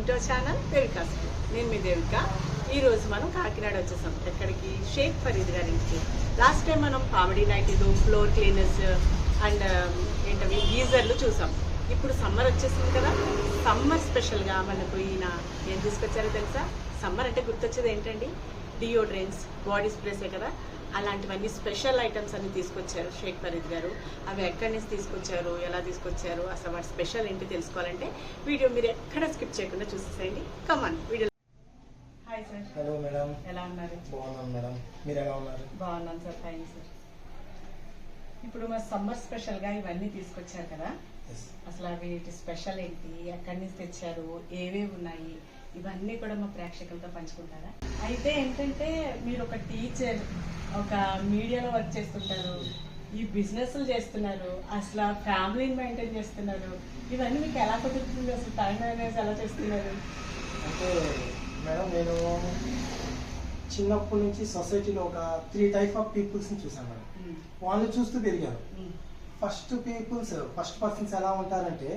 To our channel దేవికాస్. నేను మీ దేవిక. ఈరోజు మనం కాకినాడ వచ్చేసాం. ఎక్కడికి? షేక్ ఫరీద్ గారి ఇంటికి. లాస్ట్ టైం మనం comedy night floor cleaners and ఏంటవి గీజర్లు చూసాం. ఇప్పుడు సమ్మర్ వచ్చేసింది కదా, సమ్మర్ స్పెషల్గా మనకు ఈయన ఏం తీసుకొచ్చారో తెలుసా? సమ్మర్ అంటే గుర్తొచ్చేది ఏంటండి? డియోడ్రెంట్స్, బాడీ స్ప్రేసే కదా. అలాంటివన్నీ స్పెషల్ ఐటమ్స్ అన్ని తీసుకొచ్చారు షేక్ ఫరీద్ గారు. అవి ఎక్కడి నుంచి తీసుకొచ్చారు, ఎలా తీసుకొచ్చారు, అసలు వాటి స్పెషల్ ఏంటి తెలుసుకోవాలంటే వీడియో మీరు ఎక్కడ స్కిప్ చేయకుండా చూసేసేయండి. Come on video. Hi sir. Hello madam, ఎలా ఉన్నారు? బాగున్నాను మేడం, మీరు ఎలా ఉన్నారు? బాగున్నాను సార్, థ్యాంక్ సార్. ఇప్పుడు మా సమ్మర్ స్పెషల్గా ఇవన్నీ తీసుకొచ్చారు కదా, అసలు వీటి స్పెషల్ ఏంటి, ఎక్కడి నుంచి తెచ్చారు, ఏవేవి ఉన్నాయి, ఇవన్నీ కూడా మా ప్రేక్షకులతో పంచుకుంటారా? అయితే ఏంటంటే మీరు ఒక టీచర్, ఒక మీడియాలో వర్క్ చేస్తుంటారు, ఈ బిజినెస్లు చేస్తున్నారు, అసలు ఫ్యామిలీని మెయింటైన్ చేస్తున్నారు. ఇవన్నీ మీకు ఎలా కుదురుతుంది? అసలు టైం మేనేజ్ ఎలా చేస్తున్నారు? అంటే మేడం, నేను చిన్నప్పటి నుంచి సొసైటీలో ఒక 3 టైప్ ఆఫ్ పీపుల్స్ని చూసాను మేడం. వాళ్ళు చూస్తూ పెరిగారు. ఫస్ట్ పర్సన్స్ ఎలా ఉంటారంటే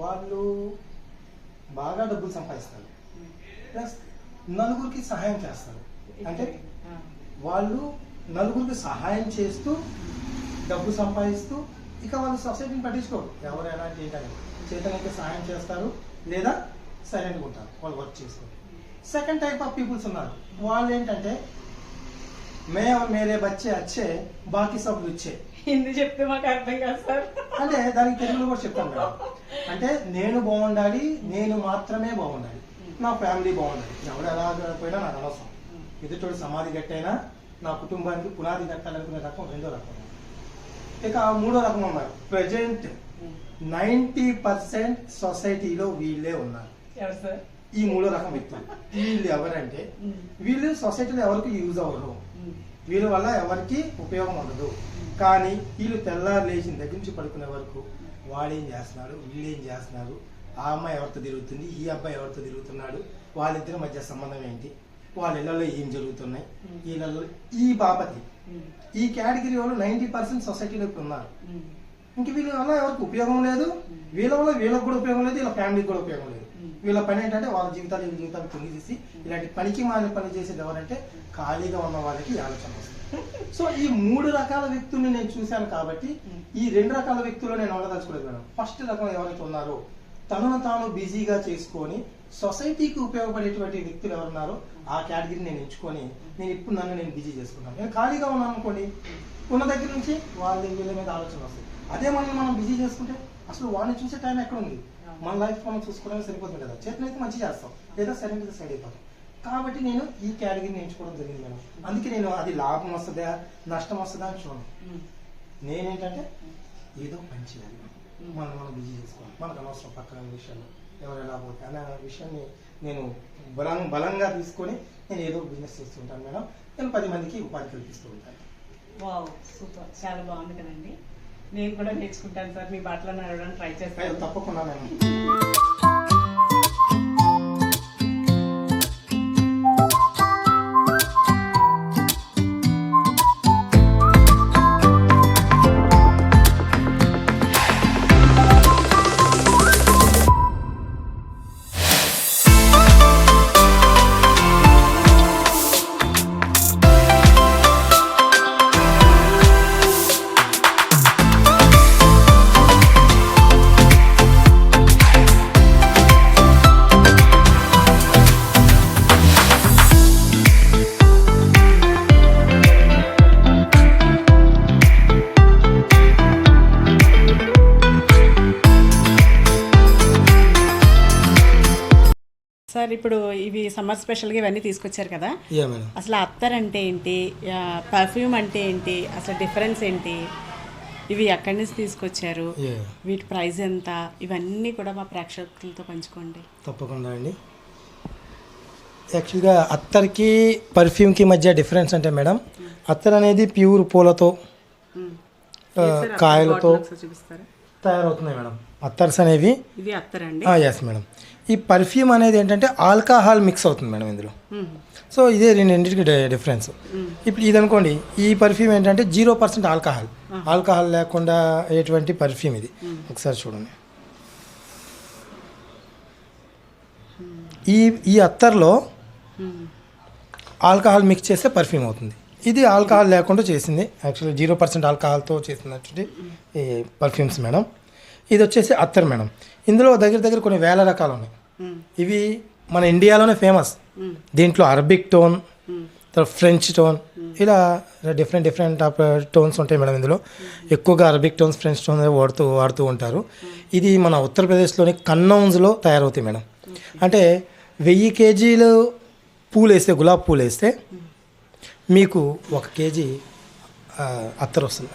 వాళ్ళు బాగా డబ్బులు సంపాదిస్తారు, ప్లస్ నలుగురికి సహాయం చేస్తారు. అంటే వాళ్ళు నలుగురికి సహాయం చేస్తూ డబ్బు సంపాదిస్తూ ఇక వాళ్ళు సొసైటీని పట్టించుకోరు. ఎవరు ఎలాంటి ఏంటని చేతనైతే సహాయం చేస్తారు, లేదా సైలెంట్గా ఉంటారు, వాళ్ళు వర్క్ చేసుకోరు. సెకండ్ టైప్ ఆఫ్ పీపుల్స్ ఉన్నారు. వాళ్ళు ఏంటంటే మే మేరే బచ్చే అచ్చే బాకీ సబ్ లుచ్చే. హిందీ చెప్తే మాకు అర్థం కాదు సార్. అంటే దానికి తెలుగులో కూడా చెప్తాను మేడం. అంటే నేను బాగుండాలి, నేను మాత్రమే బాగుండాలి, నా ఫ్యామిలీ బాగుండాలి, ఎవరు ఎలా పోయినా నాకు అనవసరం. ఎదుటోడు సమాధి గట్టైనా నా కుటుంబానికి పునాది కట్టాలనుకునే రకం రెండో రకం. ఇక మూడో రకం ఉన్నారు. ప్రజెంట్ 90% సొసైటీలో వీళ్ళే ఉన్నారు. ఎవరు సార్ ఈ మూడో రకం వ్యక్తులు? వీళ్ళు ఎవరంటే వీళ్ళు సొసైటీలో ఎవరికి యూజ్ అవ్వరు, వీళ్ళ వల్ల ఎవరికి ఉపయోగం ఉండదు. కానీ వీళ్ళు తెల్లారు లేచిన దగ్గర నుంచి పడుకునే వరకు వాడేం చేస్తున్నాడు, వీళ్ళేం చేస్తున్నారు, ఆ అమ్మాయి ఎవరితో తిరుగుతుంది, ఈ అబ్బాయి ఎవరితో తిరుగుతున్నాడు, వాళ్ళిద్దరి మధ్య సంబంధం ఏంటి, వాళ్ళ ఇళ్లలో ఏం జరుగుతున్నాయి, వీళ్ళలో ఈ బాపతి, ఈ కేటగిరీ వాళ్ళు 90% సొసైటీలో ఉన్నారు. ఇంక వీళ్ళ వల్ల ఎవరికి ఉపయోగం లేదు, వీళ్ళ వల్ల వీళ్ళకి కూడా ఉపయోగం లేదు, వీళ్ళ ఫ్యామిలీకి కూడా ఉపయోగం లేదు. వీళ్ళ పని ఏంటంటే వాళ్ళ జీవితాలు తొంగిసేసి ఇలాంటి పనికి మాలిన పని చేసేది ఎవరంటే ఖాళీగా ఉన్న వాళ్ళకి ఆలోచన వస్తుంది. సో ఈ 3 రకాల వ్యక్తుల్ని నేను చూశాను కాబట్టి ఈ 2 రకాల వ్యక్తులు నేను ఉండదలుచుకోలేదు మేడం. ఫస్ట్ రకం ఎవరైతే ఉన్నారో తనను తాను బిజీగా చేసుకొని సొసైటీకి ఉపయోగపడేటువంటి వ్యక్తులు ఎవరున్నారో ఆ కేటగిరీ నేను ఎంచుకొని నేను ఇప్పుడు నేను బిజీ చేసుకున్నాను. నేను ఖాళీగా ఉన్నాను అనుకోండి, ఉన్న దగ్గర నుంచి వాళ్ళ వీళ్ళ మీద ఆలోచన వస్తుంది. అదే మనం బిజీ చేసుకుంటే అసలు వాళ్ళని చూసే టైం ఎక్కడ ఉంది? మన లైఫ్ మనం చూసుకోవడానికి సరిపోతుంది కదా. చేతులైతే మంచి చేస్తాం, లేదా సరైన సైడ్ అయిపోతాం. కాబట్టి నేను ఈ కేటగిరీని ఎంచుకోవడం జరిగింది మేడం. అందుకే నేను అది లాభం వస్తుందా నష్టం వస్తుందా అని చూడండి. నేనేంటంటే ఏదో పని చేయాలి, మనం బిజీ చేసుకోవాలి, మనకు అనవసరం పక్కన విషయాలు ఎవరు ఎలా పోతే అనే విషయాన్ని నేను బలంగా తీసుకొని నేను ఏదో బిజినెస్ చేస్తుంటాను మేడం. నేను 10 మందికి ఉపాధి కల్పిస్తూ ఉంటాను. వావ్, సూపర్, చాలా బాగుంది కదండి. నేను కూడా నేర్చుకుంటాను సార్, మీ బట్టలు నడవడానికి ట్రై చేస్తాను. తప్పకుండా మేడం. సార్ ఇప్పుడు ఇవి సమ్మర్ స్పెషల్గా ఇవన్నీ తీసుకొచ్చారు కదా, మేడం అసలు అత్తర్ అంటే ఏంటి, పర్ఫ్యూమ్ అంటే ఏంటి, అసలు డిఫరెన్స్ ఏంటి, ఇవి ఎక్కడి నుంచి తీసుకొచ్చారు, వీటి ప్రైస్ ఎంత, ఇవన్నీ కూడా మా ప్రేక్షకులతో పంచుకోండి. తప్పకుండా అండి. యాక్చువల్గా అత్తర్కి పర్ఫ్యూమ్కి మధ్య డిఫరెన్స్ అంటే మేడం, అత్తర్ అనేది ప్యూర్ పూలతో కాయలతో తయారవుతున్నాయి మేడం. అత్తర్స్ అనేవి ఇది అత్తర్ అండి. Yes madam. ఈ పర్ఫ్యూమ్ అనేది ఏంటంటే ఆల్కహాల్ మిక్స్ అవుతుంది మేడం ఇందులో. సో ఇదే రెండింటికి డిఫరెన్స్. ఇప్పుడు ఇది అనుకోండి, ఈ పర్ఫ్యూమ్ ఏంటంటే 0% ఆల్కహాల్ లేకుండా అయ్యేటువంటి పర్ఫ్యూమ్ ఇది. ఒకసారి చూడండి. ఈ ఈ అత్తర్లో ఆల్కహాల్ మిక్స్ చేస్తే పర్ఫ్యూమ్ అవుతుంది. ఇది ఆల్కహాల్ లేకుండా చేసింది, యాక్చువల్లీ 0% ఆల్కహాల్తో చేసినటువంటి ఈ పర్ఫ్యూమ్స్ మేడం. ఇది వచ్చేసి అత్తర్ మేడం. ఇందులో దగ్గర కొన్ని వేల రకాలు ఉన్నాయి. ఇవి మన ఇండియాలోనే ఫేమస్. దీంట్లో అరబిక్ టోన్, తర్వాత ఫ్రెంచ్ టోన్, ఇలా డిఫరెంట్ టోన్స్ ఉంటాయి మేడం. ఇందులో ఎక్కువగా అరబిక్ టోన్స్, ఫ్రెంచ్ టోన్స్ వాడుతూ ఉంటారు. ఇది మన ఉత్తరప్రదేశ్లోని కన్నౌన్స్లో తయారవుతాయి మేడం. అంటే 1000 కేజీలు పూలు వేస్తే, గులాబీ పూలు వేస్తే మీకు 1 కేజీ అత్తరు వస్తుంది.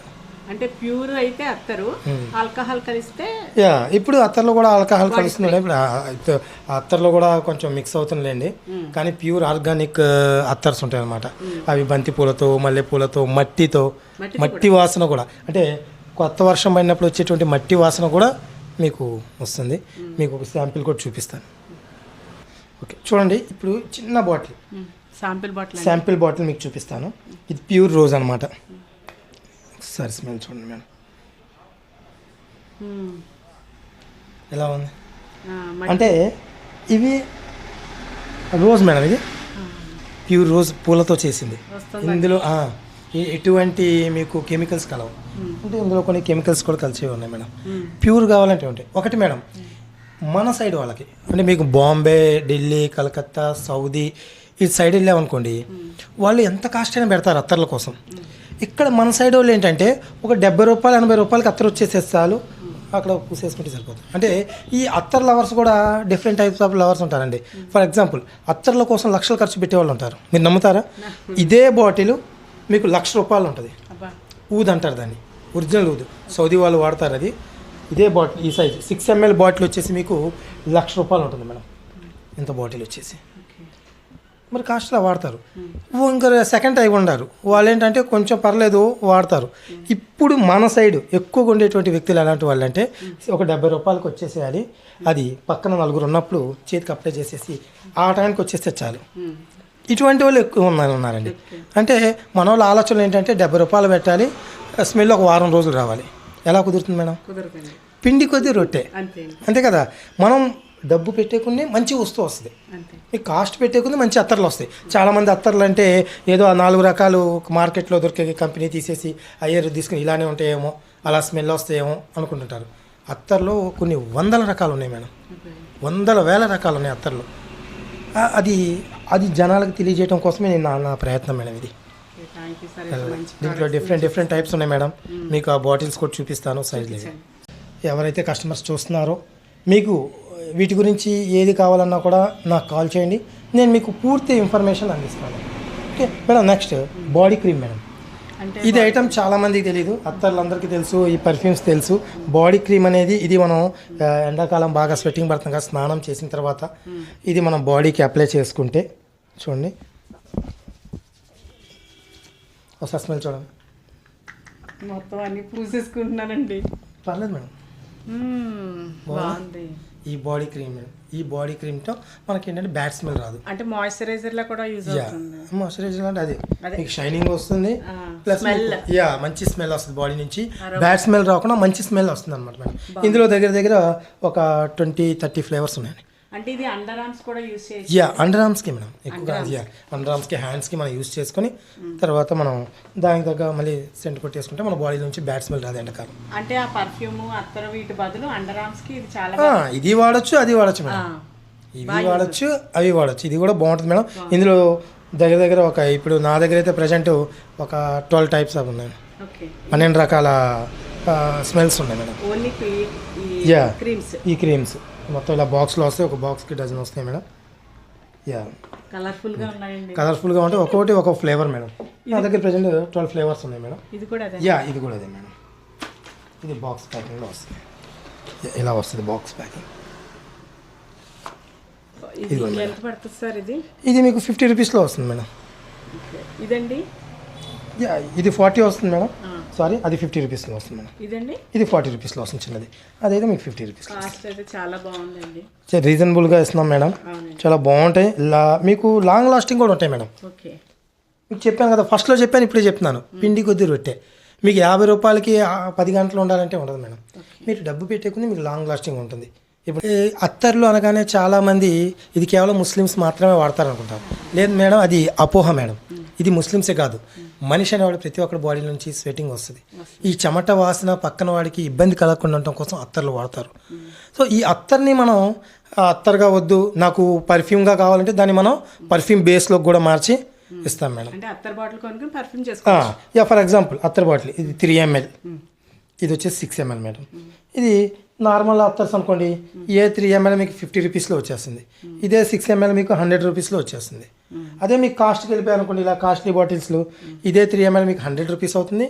అంటే ప్యూర్ అయితే అత్తరు, ఆల్కహాల్ కలిస్తే ఇప్పుడు అత్తర్లో కూడా ఆల్కహాల్ కలుస్తుంది. ఇప్పుడు అత్తర్లో కూడా కొంచెం మిక్స్ అవుతుందిలేండి, కానీ ప్యూర్ ఆర్గానిక్ అత్తర్స్ ఉంటాయి అన్నమాట. అవి బంతి పూలతో, మల్లె పూలతో, మట్టి వాసన కూడా, అంటే కొత్త వర్షం పడినప్పుడు వచ్చేటువంటి మట్టి వాసన కూడా మీకు వస్తుంది. మీకు ఒక శాంపిల్ కూడా చూపిస్తాను. ఓకే, చూడండి. ఇప్పుడు చిన్న బాటిల్, శాంపిల్ బాటిల్ మీకు చూపిస్తాను. ఇది ప్యూర్ రోజ్ అనమాట. ఒకసారి స్మెల్ చూడండి మేడం, ఎలా ఉంది. అంటే ఇవి రోజ్ మేడం, ఇది ప్యూర్ రోజ్ పూలతో చేసింది. ఇందులో ఎటువంటి మీకు కెమికల్స్ కలవు. అంటే ఇందులో కొన్ని కెమికల్స్ కూడా కలిసి ఉన్నాయి మేడం. ప్యూర్ కావాలంటే ఉంటాయి. ఒకటి మేడం, మన సైడ్ వాళ్ళకి, అంటే మీకు బాంబే, ఢిల్లీ, కలకత్తా, సౌదీ ఈ సైడ్ వెళ్ళామనుకోండి, వాళ్ళు ఎంత కాస్ట్ అయినా పెడతారు అత్తర్ల కోసం. ఇక్కడ మన సైడ్ వాళ్ళు ఏంటంటే ఒక 70 రూపాయలు 80 రూపాయలకి అత్తరు వచ్చేసేసి చాలు, అక్కడ పూసేసుకుంటే సరిపోతుంది. అంటే ఈ అత్తర్ లవర్స్ కూడా డిఫరెంట్ టైప్స్ ఆఫ్ లవర్స్ ఉంటారండి. ఫర్ ఎగ్జాంపుల్, అత్తర్ల కోసం లక్షలు ఖర్చు పెట్టేవాళ్ళు ఉంటారు. మీరు నమ్ముతారా? ఇదే బాటిల్ మీకు 1,00,000 రూపాయలు ఉంటుంది. ఊద్ అంటారు దాన్ని, ఒరిజినల్ ఊద్, సౌదీ వాళ్ళు వాడతారు అది. ఇదే బాటిల్, ఈ సైజ్ 6 ml బాటిల్ వచ్చేసి మీకు 1,00,000 రూపాయలు ఉంటుంది మేడం. ఇంత బాటిల్ వచ్చేసి మరి కాస్ట్లా వాడతారు. ఇంకా సెకండ్ టైప్ ఉండరు వాళ్ళు, ఏంటంటే కొంచెం పర్లేదు వాడతారు. ఇప్పుడు మన సైడ్ ఎక్కువగా ఉండేటువంటి వ్యక్తులు ఎలాంటి వాళ్ళు అంటే, ఒక 70 రూపాయలకి వచ్చేసేయాలి, అది పక్కన నలుగురు ఉన్నప్పుడు చేతికి అప్లై చేసేసి ఆ టైంకి వచ్చేస్తే చాలు. ఇటువంటి వాళ్ళు ఎక్కువ ఉన్నారండి. అంటే మన వాళ్ళ ఆలోచనలు ఏంటంటే 70 రూపాయలు పెట్టాలి, స్మెల్ ఒక వారం రోజులు రావాలి. ఎలా కుదురుతుంది మేడం? పిండి కొద్ది రొట్టె, అంతే కదా. మనం డబ్బు పెట్టేకుని మంచి వస్తువు వస్తుంది, మీకు కాస్ట్ పెట్టేకుని మంచి అత్తర్లు వస్తాయి. చాలామంది అత్తర్లు అంటే ఏదో 4 రకాలు మార్కెట్లో దొరికే కంపెనీ తీసేసి అయ్యారు తీసుకుని ఇలానే ఉంటాయేమో, అలా స్మెల్ వస్తాయేమో అనుకుంటుంటారు. అత్తర్లో కొన్ని 100 రకాలు ఉన్నాయి మేడం, 100,000 రకాలు ఉన్నాయి అత్తర్లు. అది జనాలకు తెలియజేయడం కోసమే నేను నా ప్రయత్నం మేడం ఇది. దీంట్లో డిఫరెంట్ టైప్స్ ఉన్నాయి మేడం. మీకు ఆ బాటిల్స్ కూడా చూపిస్తాను సైజ్లో. ఎవరైతే కస్టమర్స్ చూస్తున్నారో మీకు వీటి గురించి ఏది కావాలన్నా కూడా నాకు కాల్ చేయండి, నేను మీకు పూర్తి ఇన్ఫర్మేషన్ అందిస్తాను. Okay madam. Next body cream madam. ఇది ఐటమ్ చాలామందికి తెలియదు, అత్తర్లందరికీ తెలుసు, ఈ పర్ఫ్యూమ్స్ తెలుసు. బాడీ క్రీమ్ అనేది ఇది మనం ఎండాకాలం బాగా స్వెట్టింగ్ పడుతుంది కదా, స్నానం చేసిన తర్వాత ఇది మనం బాడీకి అప్లై చేసుకుంటే, చూడండి ఒకసారి స్మెల్ చూడండి. మొత్తం అన్ని పూసేసుకుంటున్నానండి. పర్లేదు మేడం, బాగుంది. ఈ బాడీ క్రీమ్ మేడం, ఈ బాడీ క్రీమ్తో మనకి ఏంటంటే బ్యాడ్ స్మెల్ రాదు. అంటే మాయిశ్చరైజర్లా కూడా యూజ్ అవుతుంది. మాయిశ్చరైజర్ అంటే అదే మీకు షైనింగ్ వస్తుంది, ప్లస్ మంచి స్మెల్ వస్తుంది బాడీ నుంచి. బ్యాడ్ స్మెల్ రాకుండా మంచి స్మెల్ వస్తుంది అనమాట మేడం. ఇందులో దగ్గర ఒక 20-30 ఫ్లేవర్స్ ఉన్నాయి. అంటే ఇది అండర్ ఆర్మ్స్ కూడా యూజ్ చేసి, అండర్ ఆర్మ్స్కి మేడం ఎక్కువగా, అండర్ ఆర్మ్స్కి, హ్యాండ్స్కి మనం యూజ్ చేసుకొని తర్వాత మనం దానికి తగ్గ మళ్ళీ సెంట్ కొట్టేసుకుంటే మన బాడీ నుంచి బ్యాడ్ స్మెల్ రాదు ఎండాకాలం. అంటే ఆ పర్ఫ్యూమ్ అత్తర వీటి బదులు అండర్ ఆర్మ్స్కి ఇది చాలా, ఇది వాడచ్చు, అది వాడచ్చు మేడం, ఇవి వాడచ్చు, అవి వాడచ్చు. ఇది కూడా బాగుంటుంది మేడం. ఇందులో దగ్గర ఇప్పుడు నా దగ్గర అయితే ప్రజెంట్ ఒక 12 టైప్స్ అవి ఉన్నాయి, 12 రకాల స్మెల్స్ ఉన్నాయి మేడం. ఈ క్రీమ్స్ మొత్తం ఇలా బాక్స్లో వస్తాయి, ఒక బాక్స్కి డజన్ వస్తాయి మేడం. కలర్ఫుల్గా ఉన్నాయండి. కలర్ఫుల్గా ఉంటే ఒక్కొక్కటి ఒక ఫ్లేవర్ మేడం. నా దగ్గర ప్రజెంట్ 12 ఫ్లేవర్స్ ఉన్నాయి మేడం. ఇది కూడా అదే మేడం. ఇది బాక్స్ ప్యాకింగ్లో వస్తుంది, ఇలా వస్తుంది బాక్స్ ప్యాకింగ్. ఎంత పడుతుంది సార్ ఇది? ఇది మీకు 50 రూపీస్లో వస్తుంది మేడం. ఇదండి ఇది 40 వస్తుంది మేడం, సారీ అది 50 రూపీస్లో వస్తుంది మేడం. ఇదండి ఇది 40 రూపీస్లో వస్తుంది చిన్నది, అదైతే మీకు 50 రూపీస్. కాస్ట్ అయితే చాలా బాగుందండి, రీజనబుల్గా ఇస్తున్నాం మేడం, చాలా బాగుంటాయి. మీకు లాంగ్ లాస్టింగ్ కూడా ఉంటాయి మేడం. ఓకే, మీకు చెప్పాను కదా, ఫస్ట్లో చెప్పాను, ఇప్పుడే చెప్తున్నాను, పిండి కొద్ది రొట్టె. మీకు 50 రూపాయలకి 10 గంటలు ఉండాలంటే ఉండదు మేడం. మీరు డబ్బు పెట్టేకుంది మీకు లాంగ్ లాస్టింగ్ ఉంటుంది. ఇప్పుడు ఈ అత్తర్లు అనగానే చాలామంది ఇది కేవలం ముస్లిమ్స్ మాత్రమే వాడతారు అనుకుంటారు. లేదు మేడం, అది అపోహ మేడం. ఇది ముస్లిమ్సే కాదు, మనిషి అనేవాడు ప్రతి ఒక్కరి బాడీ నుంచి స్వెటింగ్ వస్తుంది. ఈ చెమట వాసన పక్కన వాడికి ఇబ్బంది కలగకుండా ఉండటం కోసం అత్తర్లు వాడతారు. సో ఈ అత్తర్ని మనం అత్తర్గా వద్దు, నాకు పర్ఫ్యూమ్గా కావాలంటే దాన్ని మనం పర్ఫ్యూమ్ బేస్లో కూడా మార్చి ఇస్తాం మేడం. అంటే అత్తర్ బాటిల్ కొనుక్కొని పర్ఫ్యూమ్ చేసుకోవచ్చు. యా, ఫర్ ఎగ్జాంపుల్ అత్తర్ బాటిల్ ఇది 3 ml, ఇది వచ్చేసి 6 ml మేడం. ఇది నార్మల్ అత్తర్స్ అనుకోండి, ఏ 3 ml మీకు 50 రూపీస్లో వచ్చేస్తుంది, ఇదే 6 ml మీకు 100 రూపీస్లో వచ్చేస్తుంది. అదే మీకు కాస్ట్కి వెళ్ళిపోయారు అనుకోండి, ఇలా కాస్ట్లీ బాటిల్స్లో ఇదే 3 ml మీకు 100 రూపీస్ అవుతుంది,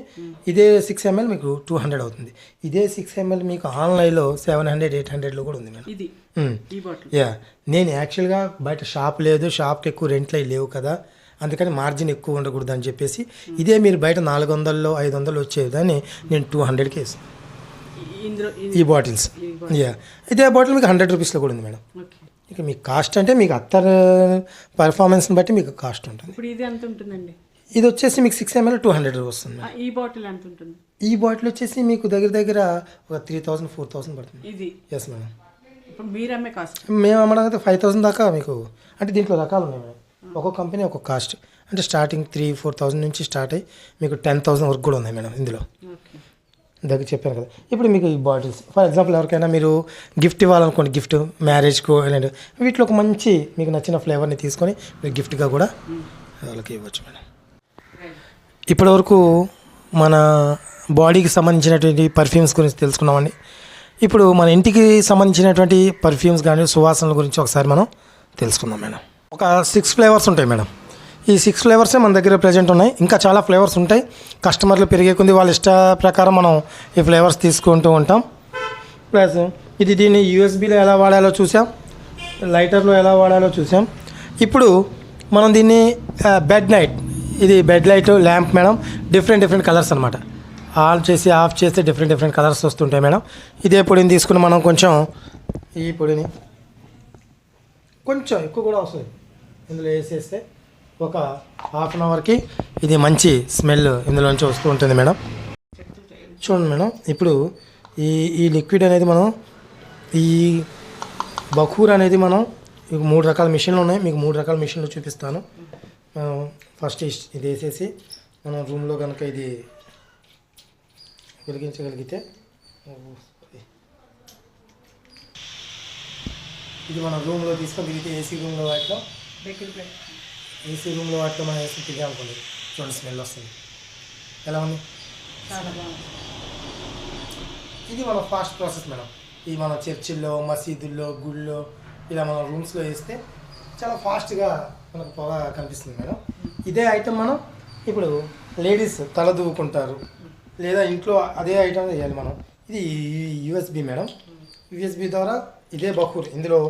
ఇదే 6 ml మీకు 200 అవుతుంది. ఇదే 6 ml మీకు ఆన్లైన్లో 700, 800లో కూడా ఉంది మేడం. ఇది ఈ బాటిల్. యా, నేను యాక్చువల్గా బయట షాప్ లేదు, షాప్కి ఎక్కువ రెంట్లు అవి లేవు కదా, అందుకని మార్జిన్ ఎక్కువ ఉండకూడదు అని చెప్పేసి ఇదే మీరు బయట 400, 500 వచ్చేదాన్ని నేను 200కి వేసాను ఈ బాటిల్స్. యా, ఇదే బాటిల్ మీకు 100 రూపీస్లో కూడా ఉంది మేడం. ఇక మీకు కాస్ట్ అంటే మీకు అత్తర్ పర్ఫార్మెన్స్ని బట్టి మీకు కాస్ట్ ఉంటుంది. ఇప్పుడు ఇది ఎంత ఉంటుందండి? ఇది వచ్చేసి మీకు 6 ml 200 వస్తుంది. ఈ బాటిల్ ఎంత ఉంటుంది? ఈ బాటిల్ వచ్చేసి మీకు దగ్గర ఒక 3000, 4000 పడుతుంది. ఇది ఎస్ మేడం. ఇప్పుడు మీరు అమ్మే కాస్ట్? మేము అమ్మడానికి 5000 దాకా మీకు, అంటే దీంట్లో రకాలు ఉన్నాయి మేడం. ఒక్కొక్క కంపెనీ ఒక్కొక్క కాస్ట్, అంటే స్టార్టింగ్ 3,000-4,000 నుంచి స్టార్ట్ అయ్యి మీకు 10,000 వరకు కూడా ఉన్నాయి మేడం ఇందులో. దగ్గర చెప్పాను కదా. ఇప్పుడు మీకు ఈ బాటిల్స్ ఫర్ ఎగ్జాంపుల్ ఎవరికైనా మీరు గిఫ్ట్ ఇవ్వాలనుకోండి, గిఫ్ట్ మ్యారేజ్కో ఇలాంటి వీటిలో ఒక మంచి మీకు నచ్చిన ఫ్లేవర్ని తీసుకొని మీరు గిఫ్ట్గా కూడా వాళ్ళకి ఇవ్వచ్చు మేడం. ఇప్పటివరకు మన బాడీకి సంబంధించినటువంటి పర్ఫ్యూమ్స్ గురించి తెలుసుకున్నామండి. ఇప్పుడు మన ఇంటికి సంబంధించినటువంటి పర్ఫ్యూమ్స్ కానీ సువాసనల గురించి ఒకసారి మనం తెలుసుకుందాం మేడం. ఒక 6 ఫ్లేవర్స్ ఉంటాయి మేడం. ఈ 6 ఫ్లేవర్సే మన దగ్గర ప్రజెంట్ ఉన్నాయి. ఇంకా చాలా ఫ్లేవర్స్ ఉంటాయి. కస్టమర్లు పెరిగే కొద్ది వాళ్ళ ఇష్ట ప్రకారం మనం ఈ ఫ్లేవర్స్ తీసుకుంటూ ఉంటాం. ప్లస్ దీన్ని యూఎస్బీలో ఎలా వాడాలో చూసాం, లైటర్లో ఎలా వాడాలో చూసాం. ఇప్పుడు మనం దీన్ని బెడ్ లైట్, ఇది bed light lamp madam. Different colours అనమాట. ఆన్ చేసి ఆఫ్ చేస్తే డిఫరెంట్ కలర్స్ వస్తుంటాయి మేడం. ఇదే పొడిని తీసుకుని మనం కొంచెం ఈ పొడిని కొంచెం ఎక్కువ కూడా వస్తుంది ఇందులో వేసేస్తే ఒక హాఫ్ అన్ అవర్కి ఇది మంచి స్మెల్ ఇందులోంచి వస్తూ ఉంటుంది మేడం. చూడండి మేడం, ఇప్పుడు ఈ లిక్విడ్ అనేది మనం ఈ బఖూర్ అనేది మనం 3 రకాల మిషన్లు ఉన్నాయి. మీకు 3 రకాల మిషన్లు చూపిస్తాను. ఫస్ట్ ఇది వేసేసి మనం రూమ్లో కనుక ఇది వెలిగించగలిగితే ఇది మన రూమ్లో తీసుకొని తిరిగితే ఏసీ రూమ్లో వాటిలో మనం వేసి తిరిగామనుకోండి, చూడండి స్మెల్ వస్తుంది. ఎలా ఉంది? ఇది మన ఫాస్ట్ ప్రాసెస్ మేడం. ఇది మన చర్చిల్లో, మసీదుల్లో, గుళ్ళో ఇలా మన రూమ్స్లో వేస్తే చాలా ఫాస్ట్గా మనకు పొగ కనిపిస్తుంది మేడం. ఇదే ఐటమ్ మనం ఇప్పుడు లేడీస్ తల దువ్వుకుంటారు, లేదా ఇంట్లో అదే ఐటమ్ వేయాలి మనం. ఇది యూఎస్బి మేడం. యూఎస్బి ద్వారా ఇదే బఖూర్ ఇందులో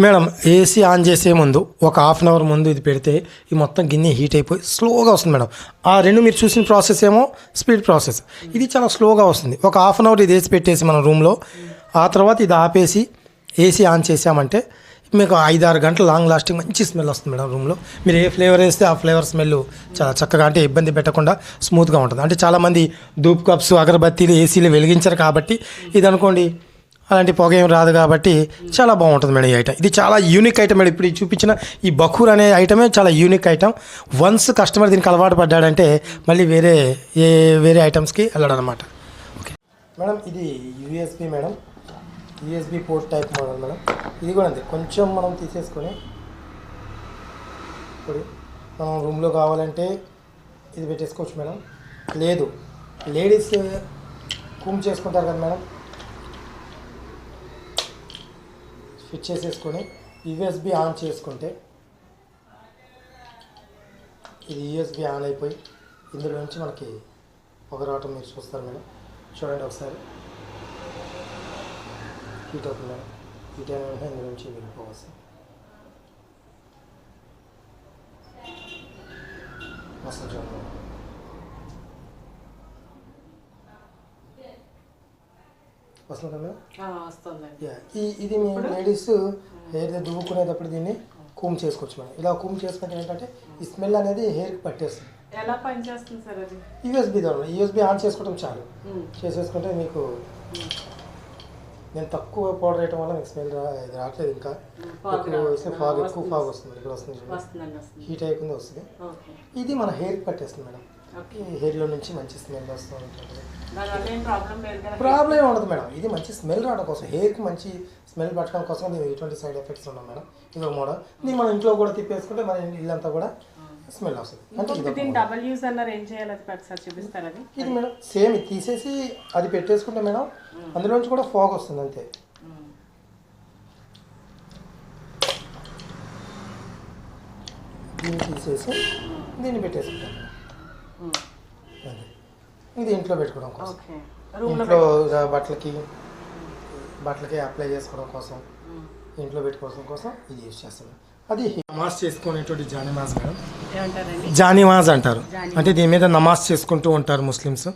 మేడం. ఏసీ ఆన్ చేసే ముందు ఒక హాఫ్ అన్ అవర్ ముందు ఇది పెడితే ఈ మొత్తం గిన్నె హీట్ అయిపోయి స్లోగా వస్తుంది మేడం. ఆ రెండు మీరు చూసిన ప్రాసెస్ ఏమో స్పీడ్ ప్రాసెస్, ఇది చాలా స్లోగా వస్తుంది. ఒక హాఫ్ అన్ అవర్ ఇది వేసి పెట్టేసి మన రూమ్లో, ఆ తర్వాత ఇది ఆపేసి ఏసీ ఆన్ చేసామంటే మీకు 5-6 గంటలు లాంగ్ లాస్టింగ్ మంచి స్మెల్ వస్తుంది మేడం. రూమ్లో మీరు ఏ ఫ్లేవర్ వేస్తే ఆ ఫ్లేవర్ స్మెల్ చాలా చక్కగా, అంటే ఇబ్బంది పెట్టకుండా స్మూత్గా ఉంటుంది. అంటే చాలామంది ధూప్ కప్స్, అగరబత్తీలు ఏసీలు వెలిగించారు కాబట్టి ఇది అనుకోండి అలాంటి పొగ ఏం రాదు కాబట్టి చాలా బాగుంటుంది మేడం ఈ ఐటమ్. ఇది చాలా యూనిక్ ఐటమ్ మేడం. ఇప్పుడు చూపించిన ఈ బఖూర్ అనే ఐటమే చాలా యూనిక్ ఐటమ్. వన్స్ కస్టమర్ దీనికి అలవాటు పడ్డాడంటే మళ్ళీ వేరే ఐటమ్స్కి వెళ్ళడం అనమాట. ఓకే మేడం, ఇది USB madam. USB port type model madam. ఇది కూడా అంతే, కొంచెం మనం తీసేసుకొని ఇప్పుడు మనం రూమ్లో కావాలంటే ఇది పెట్టేసుకోవచ్చు మేడం. లేదు లేడీస్ కూమ్ చేసుకుంటారు కదా మేడం, స్విచ్ చేసేసుకొని యూఎస్బి ఆన్ చేసుకుంటే ఇది యూఎస్బి ఆన్ అయిపోయి ఇందులో నుంచి మనకి పొగ రావటం మీరు చూస్తారు మేడం. చూడండి ఒకసారి, హీట్ అవుతుంది మేడం. హీట్ అయిన వెంటనే ఇందులో నుంచి వెళ్ళిపోవచ్చు. అసలు చూడండి వస్తుంది కదా. ఇది మీ లేడీస్ హెయిర్ దువ్వుకునేటప్పుడు దీన్ని కూమ్ చేసుకోవచ్చు మేడం. ఇలా కూమ్ చేసుకుంటే ఏంటంటే ఈ స్మెల్ అనేది హెయిర్కి పట్టేస్తుంది. ఎలా పనిచేస్తుంది సార్ అది? యూఎస్బి ద్వారా యూఎస్బి ఆన్ చేసుకోవడం చాలు, చేసేసుకుంటే మీకు నేను తక్కువ పౌడర్ వేయటం వల్ల మీకు స్మెల్ ఇది రావట్లేదు. ఇంకా ఎక్కువ వస్తుంది. ఇక్కడ వస్తుంది, హీట్ అయ్యకుండా వస్తుంది. ఇది మన హెయిర్కి పట్టేస్తుంది మేడం. హెయిర్లో నుంచి మంచి స్మెల్ వస్తూ ఉంటుంది. ప్రాబ్లం ఉండదు మేడం. ఇది మంచి స్మెల్ రావడం కోసం, హెయిర్కి మంచి స్మెల్ పట్టడం కోసం దీనికి ఎటువంటి సైడ్ ఎఫెక్ట్స్ ఉండవు మేడం. ఇది ఒక మోడల్. దీన్ని మనం ఇంట్లో కూడా తిప్పేసుకుంటే మన ఇల్లంతా కూడా స్మెల్ వస్తుంది. అంటే డబుల్ యూజ్ అన్నారు, ఏం చేయాలి అది ఒకసారి చూపిస్తారు. అది ఇది మేడం సేమ్ ఇది తీసేసి అది పెట్టేసుకుంటే మేడం అందులోంచి కూడా ఫాగ్ వస్తుంది అంతే. దీన్ని తీసేసి దీన్ని పెట్టేసుకుంటాం. ఇది ఇంట్లో పెట్టుకోవడం కోసం, ఇంట్లో బట్టలకి అప్లై చేసుకోవడం కోసం, ఇంట్లో పెట్టుకోవడం కోసం ఇది యూజ్ చేస్తాం. అది నమాజ్ చేసుకునేటువంటి జానిమాజ్ మేడం. జానిమాజ్ అంటారు. అంటే దీని మీద నమాజ్ చేసుకుంటూ ఉంటారు ముస్లిమ్స్.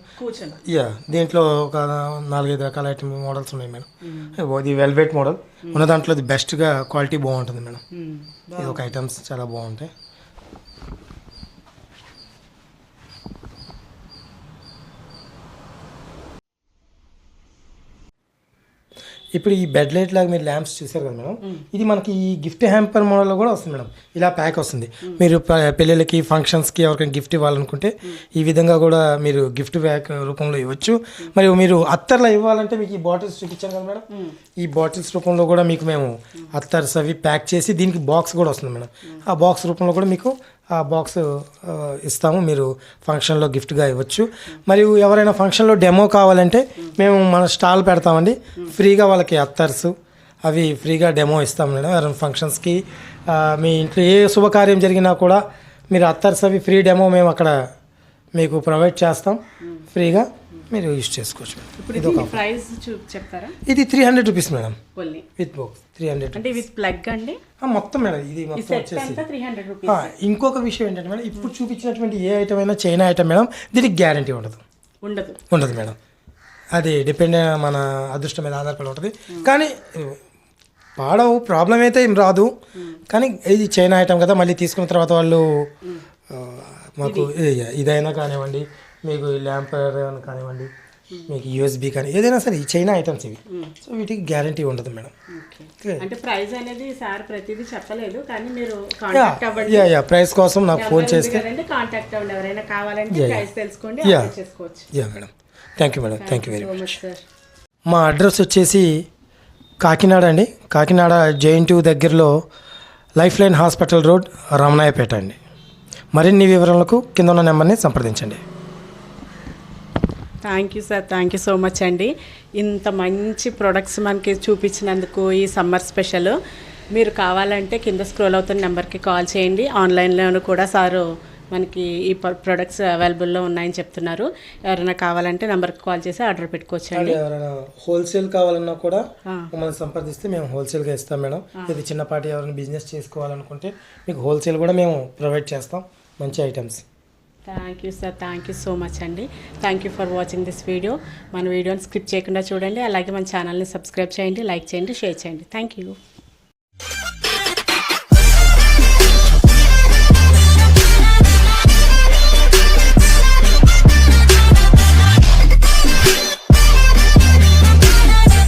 దీంట్లో ఒక 4-5 రకాల ఐటమ్ మోడల్స్ ఉన్నాయి మేడం. ఇది వెల్వెట్ మోడల్ ఉన్న దాంట్లో ఇది బెస్ట్గా క్వాలిటీ బాగుంటుంది మేడం. ఇది ఒక ఐటమ్స్ చాలా బాగుంటాయి. ఇప్పుడు ఈ బెడ్ లైట్ లాగా మీరు ల్యాంప్స్ చూసారు కదా మేడం, ఇది మనకి ఈ గిఫ్ట్ హ్యాంపర్ మోడల్లో కూడా వస్తుంది మేడం. ఇలా ప్యాక్ వస్తుంది. మీరు పెళ్ళిళ్ళకి ఫంక్షన్స్కి ఎవరికైనా గిఫ్ట్ ఇవ్వాలనుకుంటే ఈ విధంగా కూడా మీరు గిఫ్ట్ ప్యాక్ రూపంలో ఇవ్వచ్చు. మరియు మీరు అత్తర్లో ఇవ్వాలంటే మీకు ఈ బాటిల్స్ చూపించాను కదా మేడం, ఈ బాటిల్స్ రూపంలో కూడా మీకు మేము అత్తర్స్ అవి ప్యాక్ చేసి దీనికి బాక్స్ కూడా వస్తుంది మేడం. ఆ బాక్స్ రూపంలో కూడా మీకు ఆ బాక్స్ ఇస్తాము, మీరు ఫంక్షన్లో గిఫ్ట్గా ఇవ్వచ్చు. మరియు ఎవరైనా ఫంక్షన్లో డెమో కావాలంటే మేము మన స్టాల్ పెడతామండి, ఫ్రీగా వాళ్ళకి అత్తర్స్ అవి ఫ్రీగా డెమో ఇస్తాం మేడం. ఎవరైనా ఫంక్షన్స్కి మీ ఇంట్లో ఏ శుభకార్యం జరిగినా కూడా మీరు అత్తర్స్ అవి ఫ్రీ డెమో మేము అక్కడ మీకు ప్రొవైడ్ చేస్తాం, ఫ్రీగా మీరు యూజ్ చేసుకోవచ్చు. ఇది ఒక ప్రైస్ చెప్తారా? ఇది 300 రూపీస్ మేడం విత్ బాక్స్. 300 అంటే విత్ ప్లగ్ అండి మొత్తం మేడం. ఇది మొత్తం వచ్చేసి ఇంకొక విషయం ఏంటంటే మేడం, ఇప్పుడు చూపించినటువంటి ఏ ఐటమ్ అయినా చైనా ఐటమ్ మేడం, దీనికి గ్యారంటీ ఉండదు మేడం. అది డిపెండ్ మన అదృష్టం మీద ఆధారపడి ఉంటుంది. కానీ పాడవు, ప్రాబ్లం అయితే ఏం రాదు. కానీ ఇది చైనా ఐటమ్ కదా, మళ్ళీ తీసుకున్న తర్వాత వాళ్ళు మాకు ఇదైనా కానివ్వండి, మీకు ల్యాంప్ కానివ్వండి, మీకు యూఎస్బీ కానీ ఏదైనా సరే ఈ చైనా ఐటమ్స్ ఇవి. సో వీటికి గ్యారంటీ ఉండదు మేడం. అంటే ప్రైస్ అనేది సార్ ప్రతిదీ చెప్పలేదు, కానీ మీరు ప్రైస్ కోసం నాకు ఫోన్ చేస్తే కాంటాక్ట్ అవ్వండి. ఎవరైనా కావాలంటే ప్రైస్ తెలుసుకోండి, చేసుకోవచ్చు. Madam thank you madam, thank you very much. మా అడ్రస్ వచ్చేసి కాకినాడ అండి. కాకినాడ JN2 దగ్గరలో లైఫ్ లైన్ హాస్పిటల్ రోడ్, రమణాయపేట అండి. మరిన్ని వివరాలకు కింద ఉన్న నెంబర్ని సంప్రదించండి. Thank you sir, thank you so much అండి. ఇంత మంచి ప్రొడక్ట్స్ మనకి చూపించినందుకు ఈ సమ్మర్ స్పెషల్. మీరు కావాలంటే కింద స్క్రోల్ అవుతున్న నెంబర్కి కాల్ చేయండి. ఆన్లైన్లోనూ కూడా సారు మనకి ఈ ప్రొడక్ట్స్ అవైలబుల్లో ఉన్నాయని చెప్తున్నారు. ఎవరైనా కావాలంటే నెంబర్కి కాల్ చేసి ఆర్డర్ పెట్టుకోవచ్చు అండి. ఎవరైనా హోల్సేల్ కావాలన్నా కూడా మమ్మల్ని సంప్రదిస్తే మేము హోల్సేల్గా ఇస్తాం మేడం. ఇది చిన్నపాటి ఎవరైనా బిజినెస్ చేసుకోవాలనుకుంటే మీకు హోల్సేల్ కూడా మేము ప్రొవైడ్ చేస్తాం, మంచి items. Thank you sir, thank you so much అండి. Thank you for watching this video. మన వీడియోని స్కిప్ చేయకుండా చూడండి. అలాగే మన ఛానల్ని సబ్స్క్రైబ్ చేయండి, లైక్ చేయండి, షేర్ చేయండి. Thank you.